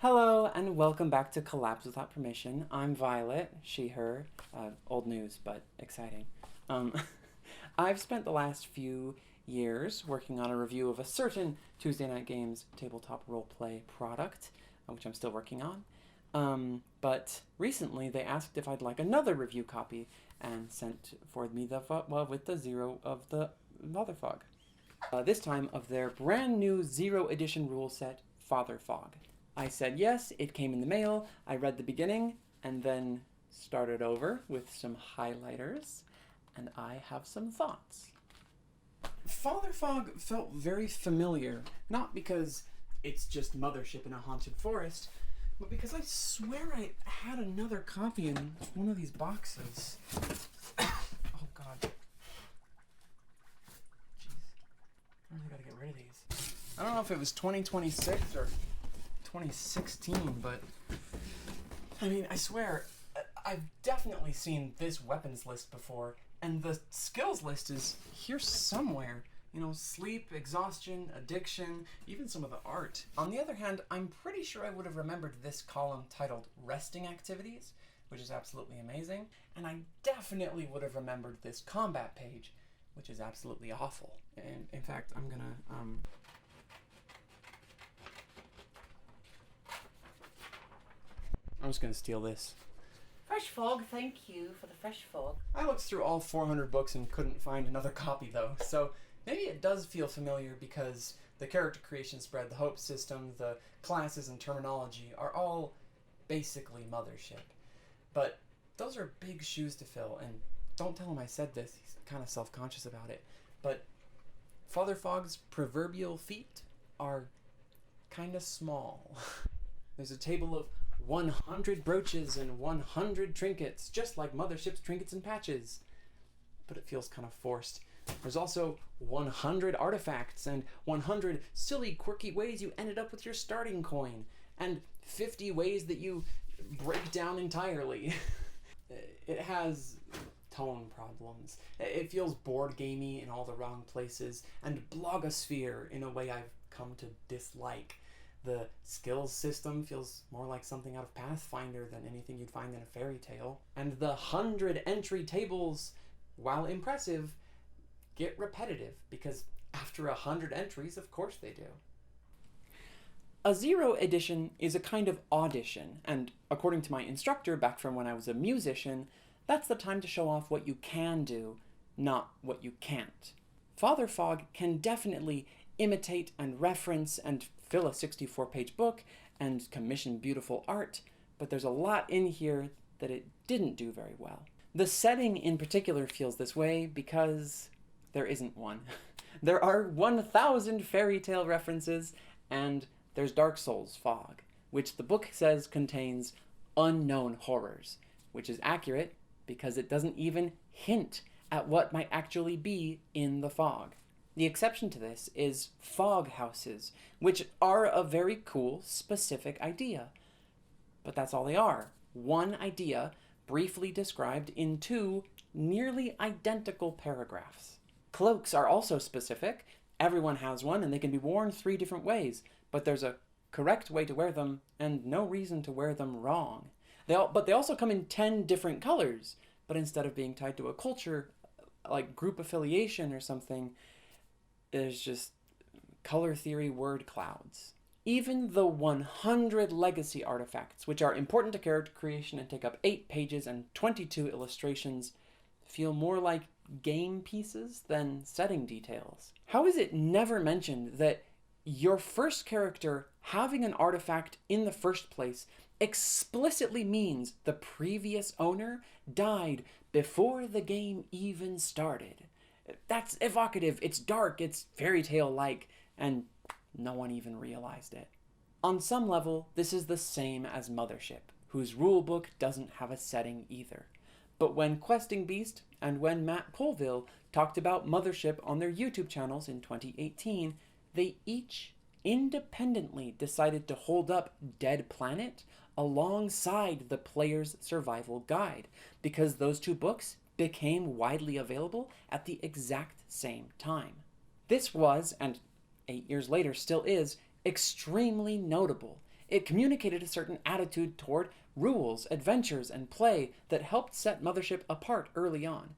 Hello and welcome back to Collapse Without Permission. I'm Violet, she, her, old news but exciting. I've spent the last few years working on a review of a certain Tuesday Night Games tabletop roleplay product, which I'm still working on. But recently they asked if I'd like another review copy and sent for me with the zero of the Motherfog. This time of their brand new Zero Edition rule set, Fatherfog. I said yes, it came in the mail, I read the beginning, and then started over with some highlighters, and I have some thoughts. Fatherfog felt very familiar, not because it's just Mothership in a haunted forest, but because I swear I had another copy in one of these boxes. Oh god. Jeez. I really gotta get rid of these. I don't know if it was 2026 or 2016, but I mean, I swear, I've definitely seen this weapons list before, and the skills list is here somewhere. You know, sleep, exhaustion, addiction, even some of the art. On the other hand, I'm pretty sure I would have remembered this column titled Resting Activities, which is absolutely amazing, and I definitely would have remembered this combat page, which is absolutely awful. And in fact, I'm just gonna steal this. Fresh fog, thank you for the fresh fog. I looked through all 400 books and couldn't find another copy though, so maybe it does feel familiar because the character creation spread, the hope system, the classes and terminology are all basically Mothership. But those are big shoes to fill, and don't tell him I said this, he's kind of self-conscious about it, but Fatherfog's proverbial feet are kind of small. There's a table of 100 brooches and 100 trinkets, just like Mothership's trinkets and patches. But it feels kind of forced. There's also 100 artifacts and 100 silly, quirky ways you ended up with your starting coin, and 50 ways that you break down entirely. It has tone problems. It feels board gamey in all the wrong places, and blogosphere in a way I've come to dislike. The skills system feels more like something out of Pathfinder than anything you'd find in a fairy tale. And the 100 entry tables, while impressive, get repetitive, because after 100 entries, of course they do. A Zero Edition is a kind of audition, and according to my instructor back from when I was a musician, that's the time to show off what you can do, not what you can't. Fatherfog can definitely imitate and reference and fill a 64-page book and commission beautiful art, but there's a lot in here that it didn't do very well. The setting in particular feels this way because there isn't one. There are 1,000 fairy tale references, and there's Dark Souls fog, which the book says contains unknown horrors, which is accurate because it doesn't even hint at what might actually be in the fog. The exception to this is fog houses, which are a very cool, specific idea. But that's all they are. One idea, briefly described in 2 nearly identical paragraphs. Cloaks are also specific. Everyone has one, and they can be worn 3 different ways, but there's a correct way to wear them, and no reason to wear them wrong. But they also come in 10 different colors, but instead of being tied to a culture, like group affiliation or something, there's just color theory word clouds. Even the 100 legacy artifacts, which are important to character creation and take up 8 pages and 22 illustrations, feel more like game pieces than setting details. How is it never mentioned that your first character having an artifact in the first place explicitly means the previous owner died before the game even started? That's evocative, it's dark, it's fairy tale-like, and no one even realized it. On some level, this is the same as Mothership, whose rulebook doesn't have a setting either. But when Questing Beast and when Matt Colville talked about Mothership on their YouTube channels in 2018, they each independently decided to hold up Dead Planet alongside the player's survival guide, because those 2 books became widely available at the exact same time. This was, and 8 years later still is, extremely notable. It communicated a certain attitude toward rules, adventures, and play that helped set Mothership apart early on.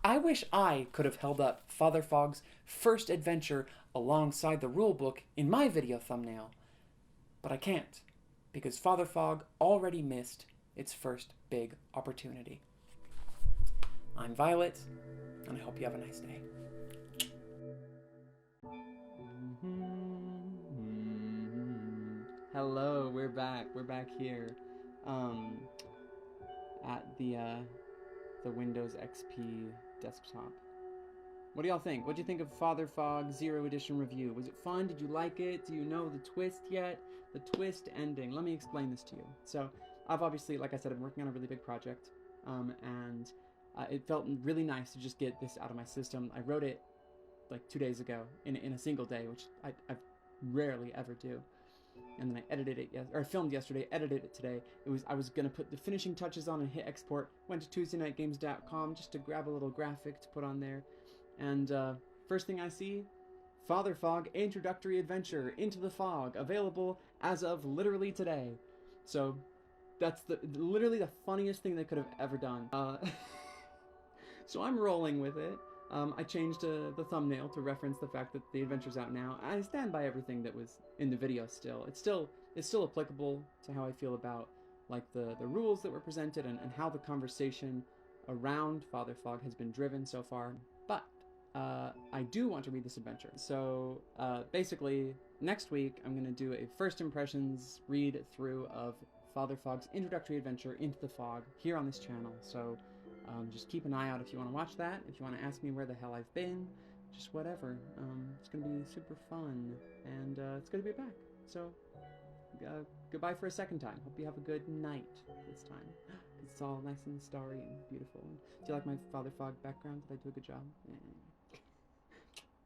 I wish I could have held up Fatherfog's first adventure alongside the rulebook in my video thumbnail, but I can't, because Fatherfog already missed its first big opportunity. I'm Violet, and I hope you have a nice day. Hello, we're back. We're back here, at the Windows XP desktop. What do y'all think? What do you think of Fatherfog Zero Edition review? Was it fun? Did you like it? Do you know the twist yet? The twist ending. Let me explain this to you. So, I've obviously, like I said, I'm working on a really big project, and it felt really nice to just get this out of my system. I wrote it like 2 days ago in a single day, which I rarely ever do. And then I edited it, I filmed yesterday, edited it today. I was gonna put the finishing touches on and hit export. Went to TuesdayNightGames.com just to grab a little graphic to put on there. And first thing I see, Fatherfog Introductory Adventure Into the Fog, available as of literally today. So that's literally the funniest thing they could have ever done. So I'm rolling with it. I changed the thumbnail to reference the fact that the adventure's out now. I stand by everything that was in the video still. It's still applicable to how I feel about like the rules that were presented and how the conversation around Fatherfog has been driven so far. But I do want to read this adventure. So basically, next week I'm going to do a first impressions read through of Fatherfog's introductory adventure Into the Fog here on this channel. So just keep an eye out if you want to watch that. If you want to ask me where the hell I've been, just whatever. It's going to be super fun, and it's going to be back. So goodbye for a second time. Hope you have a good night this time. It's all nice and starry and beautiful. Do you like my Fatherfog background? Did I do a good job? Yeah.